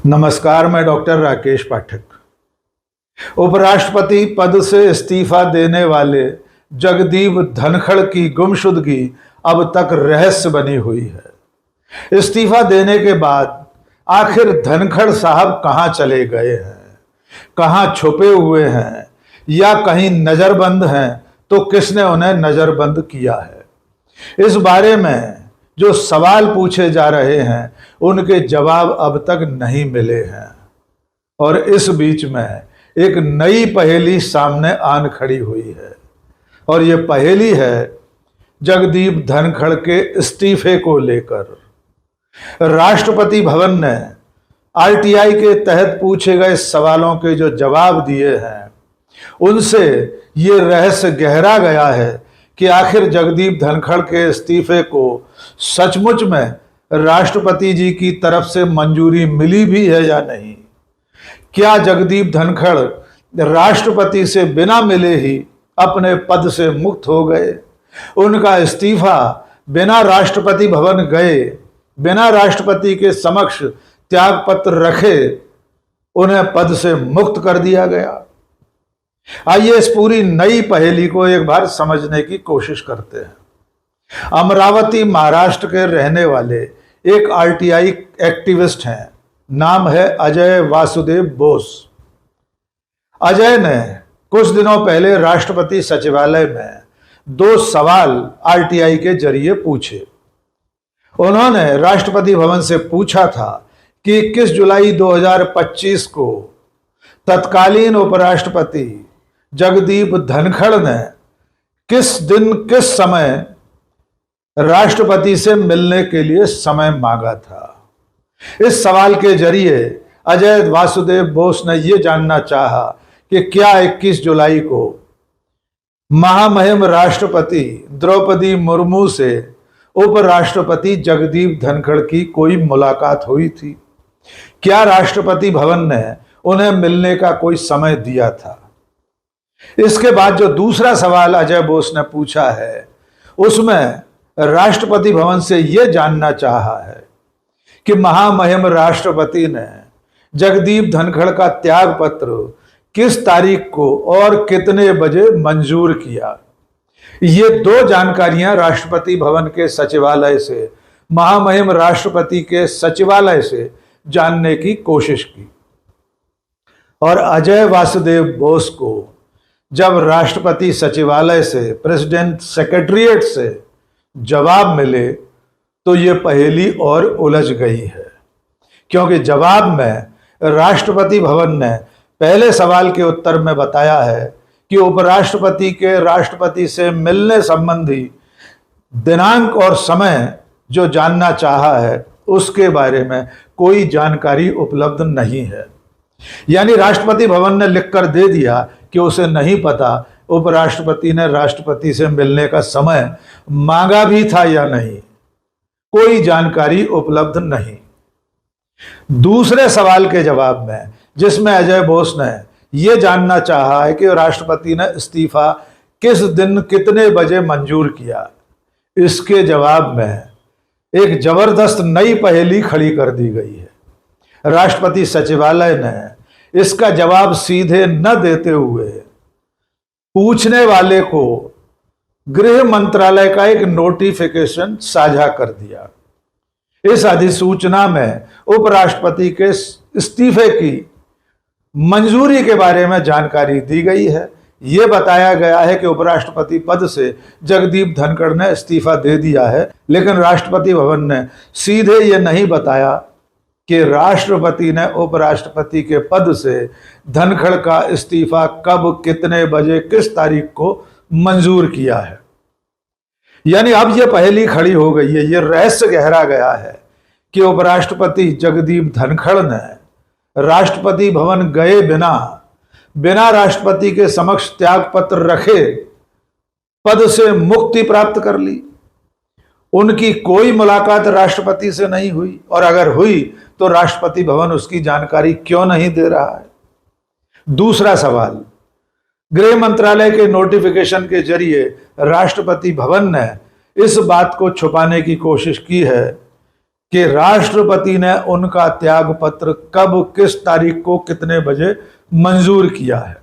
नमस्कार, मैं डॉक्टर राकेश पाठक। उपराष्ट्रपति पद से इस्तीफा देने वाले जगदीप धनखड़ की गुमशुदगी अब तक रहस्य बनी हुई है। इस्तीफा देने के बाद आखिर धनखड़ साहब कहां चले गए हैं, कहां छुपे हुए हैं या कहीं नजरबंद हैं, तो किसने उन्हें नजरबंद किया है? इस बारे में जो सवाल पूछे जा रहे हैं उनके जवाब अब तक नहीं मिले हैं। और इस बीच में एक नई पहेली सामने आन खड़ी हुई है, और ये पहेली है जगदीप धनखड़ के इस्तीफे को लेकर। राष्ट्रपति भवन ने आरटीआई के तहत पूछे गए सवालों के जो जवाब दिए हैं उनसे ये रहस्य गहरा गया है कि आखिर जगदीप धनखड़ के इस्तीफे को सचमुच में राष्ट्रपति जी की तरफ से मंजूरी मिली भी है या नहीं। क्या जगदीप धनखड़ राष्ट्रपति से बिना मिले ही अपने पद से मुक्त हो गए? उनका इस्तीफा बिना राष्ट्रपति भवन गए, बिना राष्ट्रपति के समक्ष त्यागपत्र रखे उन्हें पद से मुक्त कर दिया गया। आइए इस पूरी नई पहेली को एक बार समझने की कोशिश करते हैं। अमरावती महाराष्ट्र के रहने वाले एक आरटीआई एक्टिविस्ट हैं, नाम है अजय वासुदेव बोस। अजय ने कुछ दिनों पहले राष्ट्रपति सचिवालय में 2 सवाल आरटीआई के जरिए पूछे। उन्होंने राष्ट्रपति भवन से पूछा था कि 21 जुलाई 2025 को तत्कालीन उपराष्ट्रपति जगदीप धनखड़ ने किस दिन किस समय राष्ट्रपति से मिलने के लिए समय मांगा था। इस सवाल के जरिए अजय वासुदेव बोस ने यह जानना चाहा कि क्या 21 जुलाई को महामहिम राष्ट्रपति द्रौपदी मुर्मू से उपराष्ट्रपति जगदीप धनखड़ की कोई मुलाकात हुई थी? क्या राष्ट्रपति भवन ने उन्हें मिलने का कोई समय दिया था? इसके बाद जो दूसरा सवाल अजय बोस ने पूछा है उसमें राष्ट्रपति भवन से यह जानना चाहा है कि महामहिम राष्ट्रपति ने जगदीप धनखड़ का त्याग पत्र किस तारीख को और कितने बजे मंजूर किया। ये 2 जानकारियां राष्ट्रपति भवन के सचिवालय से महामहिम राष्ट्रपति के सचिवालय से जानने की कोशिश की। और अजय वासुदेव बोस को जब राष्ट्रपति सचिवालय से, प्रेसिडेंट सेक्रेटरीट से जवाब मिले तो ये पहेली और उलझ गई है, क्योंकि जवाब में राष्ट्रपति भवन ने पहले सवाल के उत्तर में बताया है कि उपराष्ट्रपति के राष्ट्रपति से मिलने संबंधी दिनांक और समय जो जानना चाहा है उसके बारे में कोई जानकारी उपलब्ध नहीं है। यानी राष्ट्रपति भवन ने लिखकर दे दिया कि उसे नहीं पता उपराष्ट्रपति ने राष्ट्रपति से मिलने का समय मांगा भी था या नहीं, कोई जानकारी उपलब्ध नहीं। दूसरे सवाल के जवाब में, जिसमें अजय बोस ने यह जानना चाहा है कि राष्ट्रपति ने इस्तीफा किस दिन कितने बजे मंजूर किया, इसके जवाब में एक जबरदस्त नई पहेली खड़ी कर दी गई है। राष्ट्रपति सचिवालय ने इसका जवाब सीधे न देते हुए पूछने वाले को गृह मंत्रालय का एक नोटिफिकेशन साझा कर दिया। इस अधिसूचना में उपराष्ट्रपति के इस्तीफे की मंजूरी के बारे में जानकारी दी गई है। यह बताया गया है कि उपराष्ट्रपति पद से जगदीप धनखड़ ने इस्तीफा दे दिया है, लेकिन राष्ट्रपति भवन ने सीधे यह नहीं बताया कि राष्ट्रपति ने उपराष्ट्रपति के पद से धनखड़ का इस्तीफा कब, कितने बजे, किस तारीख को मंजूर किया है। यानी अब यह पहेली खड़ी हो गई है, यह रहस्य गहरा गया है कि उपराष्ट्रपति जगदीप धनखड़ ने राष्ट्रपति भवन गए बिना राष्ट्रपति के समक्ष त्यागपत्र रखे पद से मुक्ति प्राप्त कर ली। उनकी कोई मुलाकात राष्ट्रपति से नहीं हुई, और अगर हुई तो राष्ट्रपति भवन उसकी जानकारी क्यों नहीं दे रहा है। दूसरा सवाल, गृह मंत्रालय के नोटिफिकेशन के जरिए राष्ट्रपति भवन ने इस बात को छुपाने की कोशिश की है कि राष्ट्रपति ने उनका त्याग पत्र कब, किस तारीख को, कितने बजे मंजूर किया है।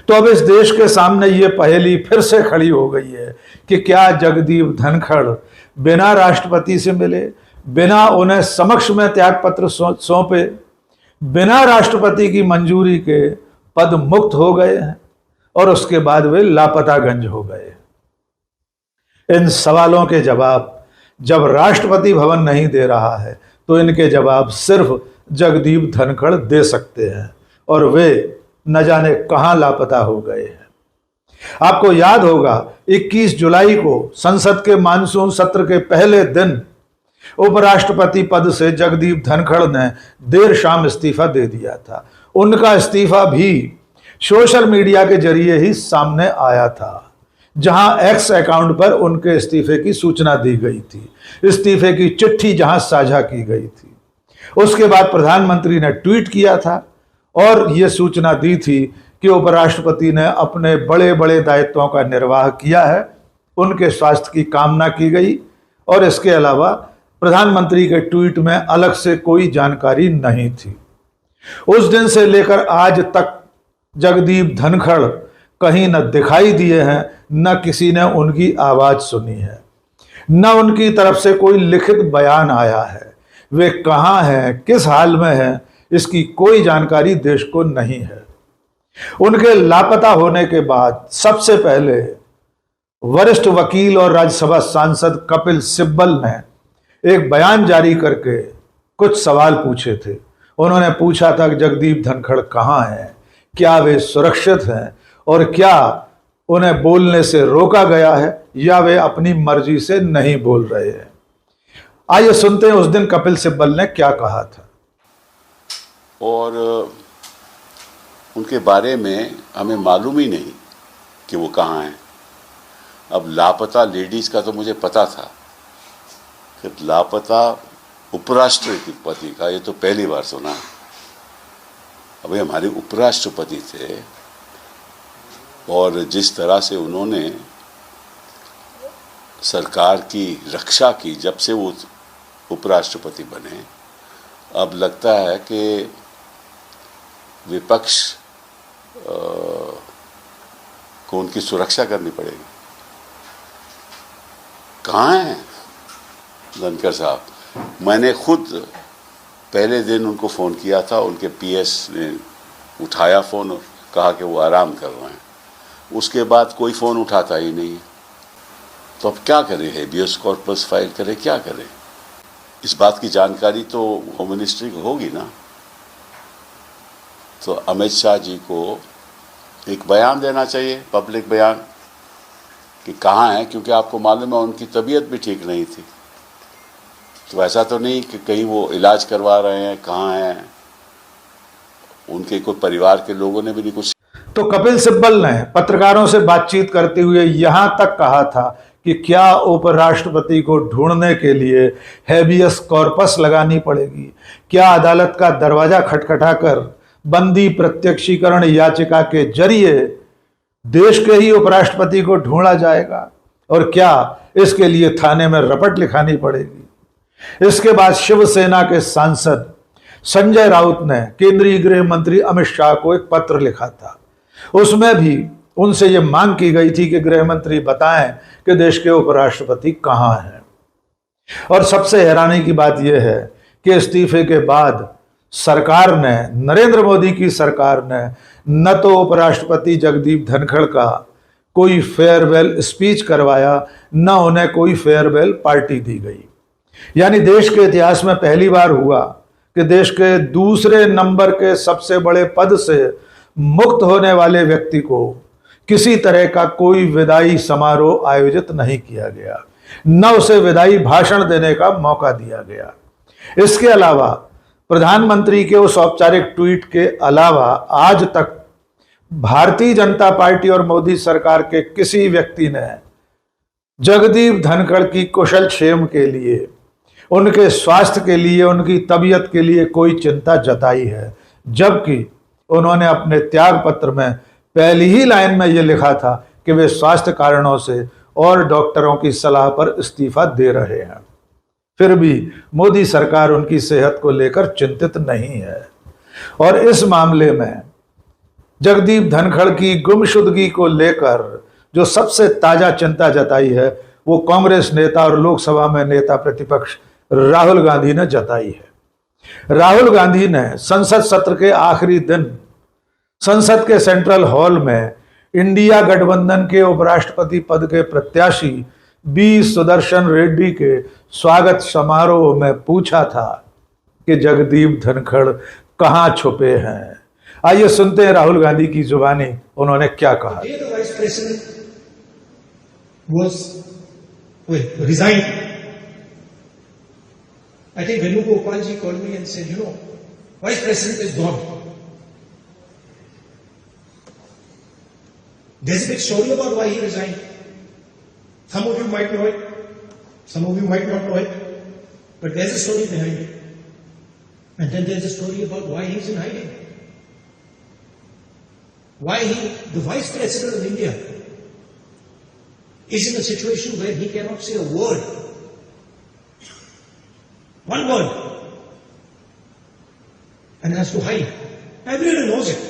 तो अब इस देश के सामने ये पहेली फिर से खड़ी हो गई है कि क्या जगदीप धनखड़ बिना राष्ट्रपति से मिले, बिना उन्हें समक्ष में त्याग पत्र सौंपे, बिना राष्ट्रपति की मंजूरी के पद मुक्त हो गए हैं और उसके बाद वे लापतागंज हो गए। इन सवालों के जवाब जब राष्ट्रपति भवन नहीं दे रहा है तो इनके जवाब सिर्फ जगदीप धनखड़ दे सकते हैं और वे न जाने कहां लापता हो गए हैं। आपको याद होगा 21 जुलाई को संसद के मानसून सत्र के पहले दिन उपराष्ट्रपति पद से जगदीप धनखड़ ने देर शाम इस्तीफा दे दिया था। उनका इस्तीफा भी सोशल मीडिया के जरिए ही सामने आया था, जहां एक्स अकाउंट पर उनके इस्तीफे की सूचना दी गई थी, इस्तीफे की चिट्ठी जहां साझा की गई थी। उसके बाद प्रधानमंत्री ने ट्वीट किया था और यह सूचना दी थी कि उपराष्ट्रपति ने अपने बड़े बड़े दायित्वों का निर्वाह किया है, उनके स्वास्थ्य की कामना की गई और इसके अलावा प्रधानमंत्री के ट्वीट में अलग से कोई जानकारी नहीं थी। उस दिन से लेकर आज तक जगदीप धनखड़ कहीं न दिखाई दिए हैं, न किसी ने उनकी आवाज सुनी है, न उनकी तरफ से कोई लिखित बयान आया है। वे कहां हैं, किस हाल में हैं, इसकी कोई जानकारी देश को नहीं है। उनके लापता होने के बाद सबसे पहले वरिष्ठ वकील और राज्यसभा सांसद कपिल सिब्बल ने एक बयान जारी करके कुछ सवाल पूछे थे। उन्होंने पूछा था कि जगदीप धनखड़ कहां हैं, क्या वे सुरक्षित हैं और क्या उन्हें बोलने से रोका गया है या वे अपनी मर्जी से नहीं बोल रहे हैं। आइए सुनते हैं उस दिन कपिल सिब्बल ने क्या कहा था। और उनके बारे में हमें मालूम ही नहीं कि वो कहाँ हैं। अब लापता लेडीज़ का तो मुझे पता था कि लापता उपराष्ट्रपति का ये तो पहली बार सुना। अभी हमारे उपराष्ट्रपति थे और जिस तरह से उन्होंने सरकार की रक्षा की जब से वो उपराष्ट्रपति बने, अब लगता है कि विपक्ष को उनकी सुरक्षा करनी पड़ेगी। कहाँ हैं धनखड़ साहब? मैंने खुद पहले दिन उनको फ़ोन किया था, उनके पीएस ने उठाया फ़ोन और कहा कि वो आराम कर रहे हैं। उसके बाद कोई फ़ोन उठाता ही नहीं। तो अब क्या करें? हेबियस कॉर्पस फाइल करें, क्या करें? इस बात की जानकारी तो होम मिनिस्ट्री को होगी ना। तो अमित शाह जी को एक बयान देना चाहिए, पब्लिक बयान, कि कहाँ हैं, क्योंकि आपको मालूम है उनकी तबीयत भी ठीक नहीं थी। तो ऐसा तो नहीं कि कहीं वो इलाज करवा रहे हैं, कहाँ हैं, उनके कोई परिवार के लोगों ने भी नहीं कुछ। तो कपिल सिब्बल ने पत्रकारों से बातचीत करते हुए यहां तक कहा था कि क्या उपराष्ट्रपति को ढूंढने के लिए हेबियस कॉर्पस लगानी पड़ेगी, क्या अदालत का दरवाजा खटखटाकर बंदी प्रत्यक्षीकरण याचिका के जरिए देश के ही उपराष्ट्रपति को ढूंढा जाएगा, और क्या इसके लिए थाने में रपट लिखानी पड़ेगी। इसके बाद शिवसेना के सांसद संजय राउत ने केंद्रीय गृह मंत्री अमित शाह को एक पत्र लिखा था। उसमें भी उनसे यह मांग की गई थी कि गृह मंत्री बताएं कि देश के उपराष्ट्रपति कहां हैं। और सबसे हैरानी की बात यह है कि इस्तीफे के बाद सरकार ने, नरेंद्र मोदी की सरकार ने, न तो उपराष्ट्रपति जगदीप धनखड़ का कोई फेयरवेल स्पीच करवाया, न उन्हें कोई फेयरवेल पार्टी दी गई। यानी देश के इतिहास में पहली बार हुआ कि देश के दूसरे नंबर के सबसे बड़े पद से मुक्त होने वाले व्यक्ति को किसी तरह का कोई विदाई समारोह आयोजित नहीं किया गया, न उसे विदाई भाषण देने का मौका दिया गया। इसके अलावा प्रधानमंत्री के उस औपचारिक ट्वीट के अलावा आज तक भारतीय जनता पार्टी और मोदी सरकार के किसी व्यक्ति ने जगदीप धनखड़ की कुशल क्षेम के लिए, उनके स्वास्थ्य के लिए, उनकी तबीयत के लिए कोई चिंता जताई है, जबकि उन्होंने अपने त्याग पत्र में पहली ही लाइन में यह लिखा था कि वे स्वास्थ्य कारणों से और डॉक्टरों की सलाह पर इस्तीफा दे रहे हैं। फिर भी मोदी सरकार उनकी सेहत को लेकर चिंतित नहीं है। और इस मामले में जगदीप धनखड़ की गुमशुदगी को लेकर जो सबसे ताजा चिंता जताई है वो कांग्रेस नेता और लोकसभा में नेता प्रतिपक्ष राहुल गांधी ने जताई है। राहुल गांधी ने संसद सत्र के आखिरी दिन संसद के सेंट्रल हॉल में इंडिया गठबंधन के उपराष्ट्रपति पद के प्रत्याशी बी सुदर्शन रेड्डी के स्वागत समारोह में पूछा था कि जगदीप धनखड़ कहां छुपे हैं। आइए सुनते हैं राहुल गांधी की जुबानी उन्होंने क्या कहा। Vice president resigned. I think Venugopal ji called me and said, Vice President is gone. There's a big story about why he resigned. Some of you might know it, some of you might not know it, but there's a story behind it. And then there's a story about why he's in hiding. Why the Vice President of India, is in a situation where he cannot say a word. One word. And has to hide. Everyone knows it.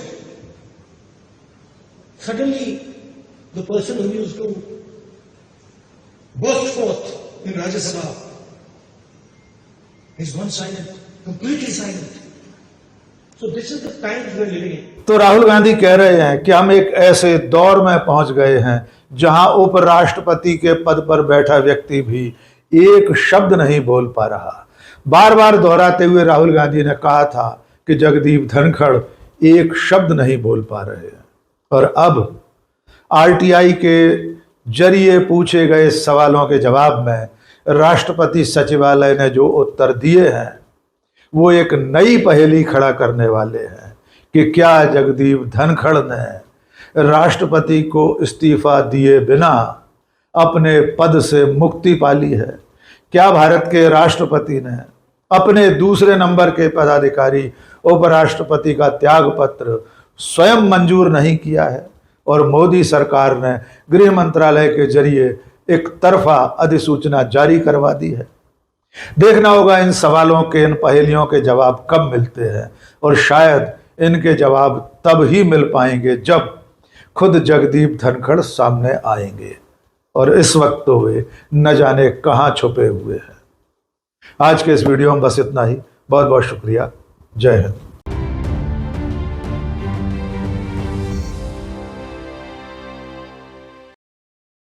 Suddenly, the person who used to burst forth in Rajya Sabha is gone silent, completely silent. So this is the times we are living in. तो राहुल गांधी कह रहे हैं कि हम एक ऐसे दौर में पहुंच गए हैं जहां उपराष्ट्रपति के पद पर बैठा व्यक्ति भी एक शब्द नहीं बोल पा रहा। बार बार दोहराते हुए राहुल गांधी ने कहा था कि जगदीप धनखड़ एक शब्द नहीं बोल पा रहे हैं। और अब आरटीआई के जरिए पूछे गए सवालों के जवाब में राष्ट्रपति सचिवालय ने जो उत्तर दिए हैं वो एक नई पहेली खड़ा करने वाले हैं कि क्या जगदीप धनखड़ ने राष्ट्रपति को इस्तीफा दिए बिना अपने पद से मुक्ति पा ली है। क्या भारत के राष्ट्रपति ने अपने दूसरे नंबर के पदाधिकारी उपराष्ट्रपति का त्याग पत्र स्वयं मंजूर नहीं किया है और मोदी सरकार ने गृह मंत्रालय के जरिए एक तरफा अधिसूचना जारी करवा दी है। देखना होगा इन सवालों के, इन पहेलियों के जवाब कब मिलते हैं और शायद इनके जवाब तब ही मिल पाएंगे जब खुद जगदीप धनखड़ सामने आएंगे और इस वक्त तो वे न जाने कहां छुपे हुए हैं। आज के इस वीडियो में बस इतना ही। बहुत बहुत शुक्रिया। जय हिंद।